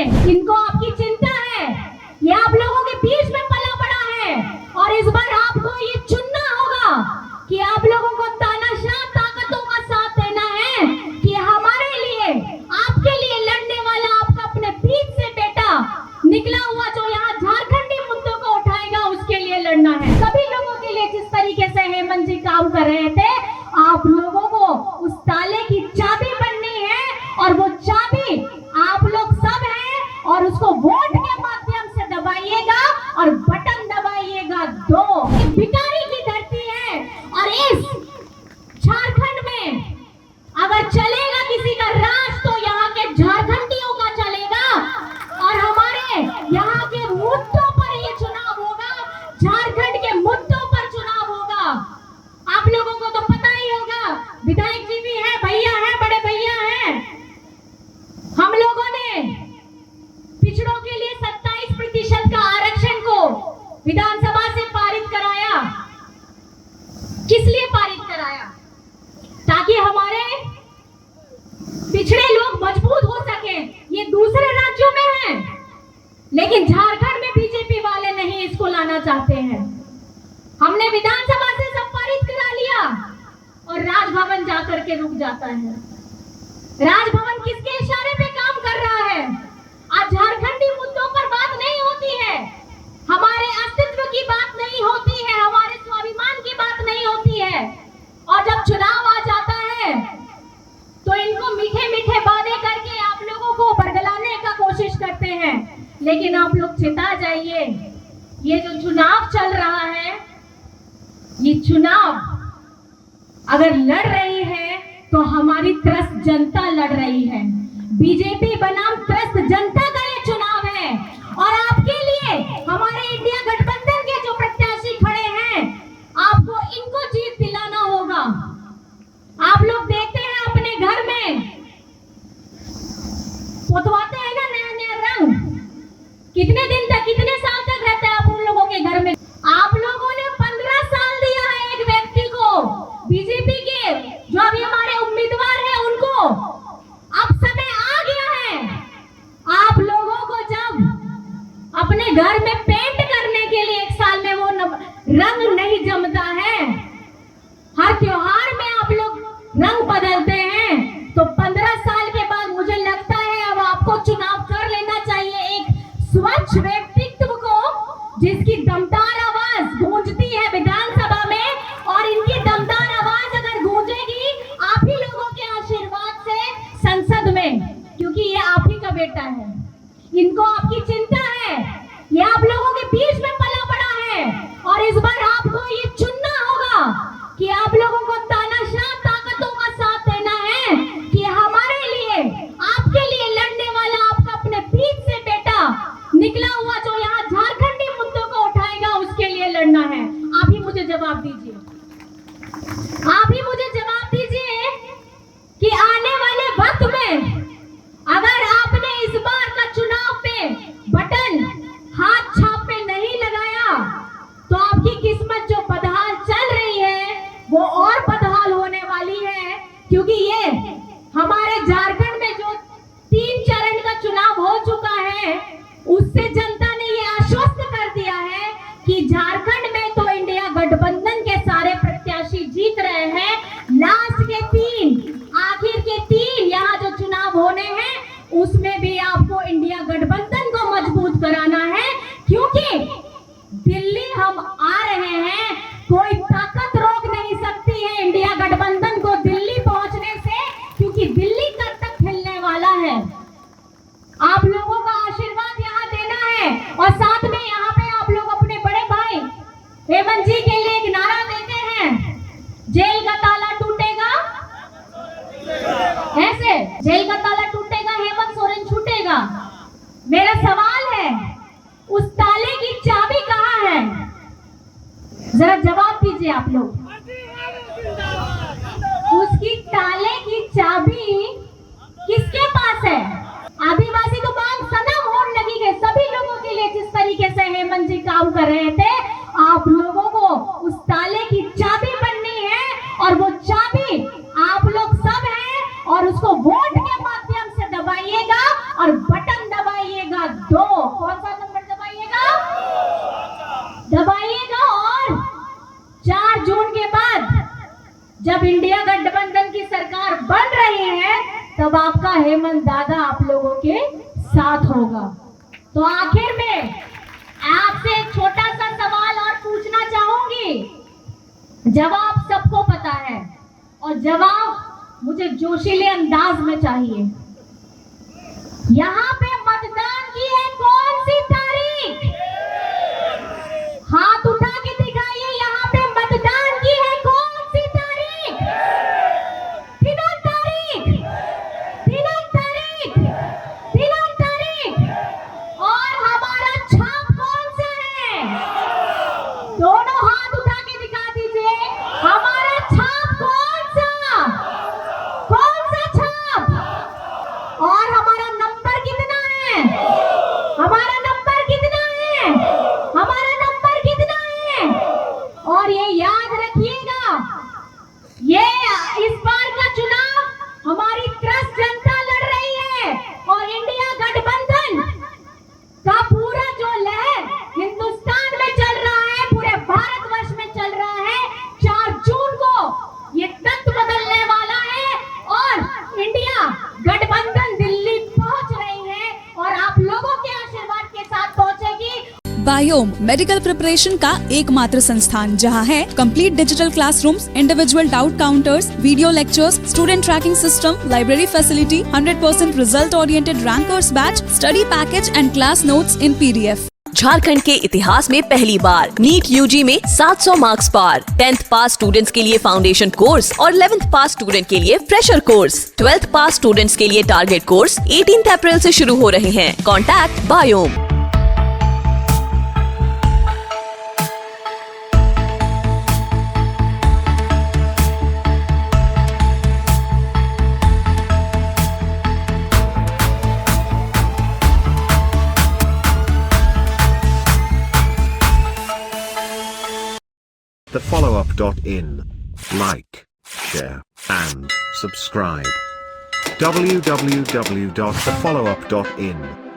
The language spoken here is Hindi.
इनको आपकी चिंता है, ये आप लोगों के बीच में पला पड़ा है और इस बार आपको ये चुनना होगा कि आप लोगों को तानाशाह ताकतों का साथ देना है कि हमारे लिए, आपके लिए लड़ने वाला आपका अपने बीच से बेटा निकला हुआ जो यहाँ झारखंडी मुद्दों को उठाएगा, उसके लिए लड़ना है। सभी लोगों के लिए जिस तरीके से हेमंत जी काम कर रहे थे, आप लोगों को उस ताले की चाबी बननी है और वो चाबी आप लोग सब हैं और उसको वोट के माध्यम से दबाइएगा और बटन दबाइएगा 2। भिखारी की धरती है और इस झारखंड में अगर चलेगा किसी का राज तो यहाँ के झारखंडियों का चलेगा और हमारे यहाँ के मुद्दों पर ये चुनाव होगा, झारखंड के मुद्दों पर चुनाव होगा। आप लोगों को तो पता ही होगा, विधायक जी भी है, भैया है, बड़े भैया हैं। हम लोगों ने पिछड़ों के लिए 27% का आरक्षण को विधानसभा से पारित कराया। किस लिए पारित कराया? ताकि हमारे पिछड़े लोग मजबूत हो सके। ये दूसरे राज्यों में है, लेकिन झारखंड में बीजेपी वाले नहीं इसको लाना चाहते हैं। हमने विधानसभा से सब पारित करा लिया और राजभवन जाकर के रुक जाता है। राजभवन किसके इशारे पे काम कर रहा है? आज झारखंडी मुद्दों पर बात नहीं होती है, हमारे अस्तित्व की बात नहीं होती है, हमारे स्वाभिमान की बात नहीं होती है। और जब चुनाव आ जाता है तो इनको मीठे मीठे वादे करके आप लोगों को बरगलाने का कोशिश करते हैं, लेकिन आप लोग चेता जाइए, ये जो चुनाव चल रहा है, ये चुनाव अगर लड़ रही है तो हमारी त्रस्त जनता लड़ रही है। बीजेपी बनाम त्रस्त जनता का ये चुनाव है और आपके लिए हमारे इंडिया गठबंधन के जो प्रत्याशी खड़े हैं, आपको इनको जीत दिलाना होगा। आप लोग देखते हैं अपने घर में पोतवाते हैं ना नया नया रंग, कितने दिन तक, कितने साल तक रहता है आप उन लोगों के घर में? आप लोगों ने 15 साल दिया है एक व्यक्ति को, बीजेपी के जो अभी हमारे उम्मीदवार हैं उनको। अब समय आ गया है, आप लोगों को जब अपने घर में पेंट करने के लिए 1 साल में वो रंग नहीं जमता है, हर त्योहार में आप लोग रंग बदलते हैं, तो 15 साल के बाद मुझे लगता है अब आपको चुनाव कर लेना चाहिए एक स्वच्छ व्यक्तित्व को, जिसकी दमदार आवाज गूंजती है विधानसभा में, और इनकी दमदार आवाज अगर गूंजेगी आप ही लोगों के आशीर्वाद से संसद में, क्योंकि ये आप ही का बेटा है। इनको आपकी चिंता है, ये आप लोगों के बीच में पला पड़ा है और इस बार आपको ये चुनना होगा कि आप लोगों को तानाशाह ताकतों का साथ देना है कि हमारे लिए, आपके लिए लड़ने वाला आपका अपने बीच से बेटा निकला हुआ जो यहाँ झारखंडी मुद्दों को उठाएगा, उसके लिए लड़ना है। आप ही मुझे जवाब दीजिए, आप ही मुझे जवाब दीजिए कि आने वाले वक्त में अगर आपने इस बार का चुनाव पे बटन हाथ छाप पे नहीं लगाया तो आपकी किस्मत जो बदहाल चल रही है वो और बदहाल होने वाली है, क्योंकि ये हमारे झारखंड में जो 3 चरण का चुनाव हो चुका है उससे जनता ने ये आश्वस्त कर दिया है कि झारखंड में तो इंडिया गठबंधन के सारे प्रत्याशी जीत रहे हैं। लास्ट के 3, आखिर के 3 यहाँ जो चुनाव होने हैं उसमें भी आपको इंडिया गठबंधन को मजबूत कराना है, क्योंकि दिल्ली हम आ रहे हैं, कोई ताकत रोक नहीं सकती है इंडिया गठबंधन को दिल्ली पहुंचने से, क्योंकि दिल्ली तक हिलने वाला है। आप लोगों का आशीर्वाद यहाँ देना है और साथ में यहाँ पे आप लोग अपने बड़े भाई हेमंत जी के लिए एक नारा देते हैं, जेल का ताला टूटेगा, ऐसे जेल का ताला टूटेगा, हेमंत सोरेन छूटेगा। मेरा सवाल है, उस ताले की चाबी कहाँ है? जरा जवाब दीजिए आप लोग। उसकी ताले की चाबी किसके पास है? आदिवासी तो बात सनम होने लगी है सभी लोगों के लिए। जिस तरीके से हेमंत जी काम कर रहे थे, आप लोगों को उस ताले की चाबी बननी है और वो चाबी आप लोग सब हैं और उसको वोट के माध्यम से दबाइएगा और बटन दबाइए कौन सा नंबर दबाइएगा? दबाइएगा। और 4 जून के बाद जब इंडिया गठबंधन की सरकार बन रही है तब आपका हेमंत दादा आप लोगों के साथ होगा। तो आखिर में आपसे एक छोटा सा सवाल और पूछना चाहूंगी, जवाब सबको पता है और जवाब मुझे जोशीले अंदाज में चाहिए। यहाँ पे मतदान की है कौन सी तारीख? हाथ उठा के दिखाइए, यहाँ पे मतदान की है कौन सी तारीख? 3 तारीख, 3 तारीख, 3 तारीख। और हमारा छाप कौन सा है? दोनों हाथ उठा के दिखा दीजिए, हमारा छाप कौन सा? कौन सा छाप? और हमारा नंबर कितना है? हमारा नंबर कितना है? हमारा नंबर कितना है? और ये याद रखिएगा, ये इस बार का चुनाव हमारी त्रस्त जनता लड़ रही है और इंडिया गठबंधन का पूरा जो लहर हिंदुस्तान में चल रहा है, पूरे भारतवर्ष में चल रहा है। 4 जून को ये तंत्र बदलने वाला है और इंडिया गठबंधन दिल्ली पहुंच रही है और आप लोगों के आशीर्वाद के साथ पहुंचेगी। बायोम मेडिकल प्रिपरेशन का एकमात्र संस्थान जहां है complete digital classrooms, individual doubt counters, video lectures, student tracking system, library facility, 100% result oriented rankers batch, study package and class notes in PDF। Jharkhand के इतिहास में पहली बार नीट UG में 700 मार्क्स पार। 10th पास स्टूडेंट्स के लिए फाउंडेशन कोर्स और 11th पास स्टूडेंट के लिए फ्रेशर कोर्स। 12th पास स्टूडेंट्स के लिए टारगेट कोर्स 18 अप्रैल से शुरू हो रहे हैं। Contact biome. thefollowup.in. Like, share, and subscribe. www.thefollowup.in